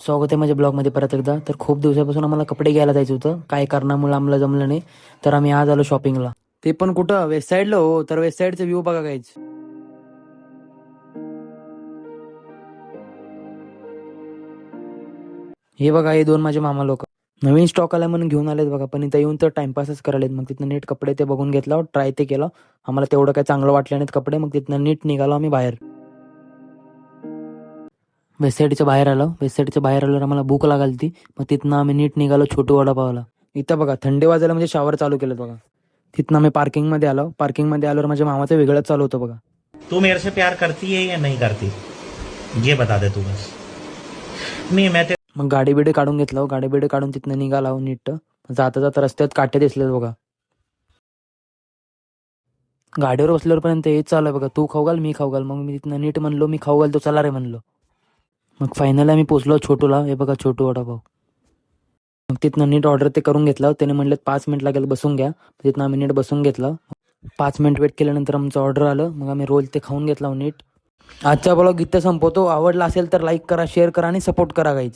स्वागत आहे माझ्या ब्लॉगमध्ये परत एकदा. तर खूप दिवसापासून आम्हाला कपडे घ्यायला जायचं होतं, काय कारणामुळे आम्हाला जमलं नाही. तर आम्ही आज आलो शॉपिंगला. ते पण कुठं, वेस्ट साईडला. हो, तर वेस्ट साईडचा व्ह्यू बघा काहीच. हे बघा, हे दोन माझे मामा लोक नवीन स्टॉक आला म्हणून घेऊन आलेत बघा. पण इथं येऊन तर टाइमपासच करायलेत. मग तिथनं नीट कपडे ते बघून घेतला, ट्राय ते केलं. आम्हाला तेवढं काय चांगलं वाटलं नाहीत कपडे. मग तिथनं नीट निघालो आम्ही बाहेर. वेबसाईटच्या बाहेर आलो. वेबसाईटच्या बाहेर आल्यावर आम्हाला भूक लागाल ती. मग तिथनं आम्ही नीट निघालो छोटू वडापावला. इथं बघा थंडी वाजायला म्हणजे शावर चालू केलं बघा. तिथनं आम्ही पार्किंगमध्ये आलो. पार्किंगमध्ये आल्यावर माझ्या मामाचं वेगळंच चालू होतं बघा. तू मेरे से प्यार करती है या नहीं करती, ये बता दे तू बस. नहीं मैं मग गाडी बिडी काढून घेतलं. गाडी बिडी काढून तिथनं निघाला नीट. जाता जाता रस्त्यात काटे दिसले बघा. गाडीवर बसल्यावरपर्यंत हेच चालू आहे बघा, तू खाऊ घाल मी खाऊ घाल. मग मी तिथनं नीट म्हणलो मी खाऊ घाल, तो चला रे म्हणलो. मग फायनली आम्ही पोचलो छोटूला. हे बघा छोटू वडापाव. मग तिथनं नीट ऑर्डर ते करून घेतलं. त्याने म्हणलं 5 मिनिट लागेल बसून घ्या. तिथनं आम्ही नीट बसून घेतलं. 5 मिनिट वेट केल्यानंतर आमचं ऑर्डर आलं. मग आम्ही रोल ते खाऊन घेतला नीट. आजचा ब्लॉग इथं संपवतो. आवडला असेल तर लाईक करा, शेअर करा आणि सपोर्ट करा गाईज.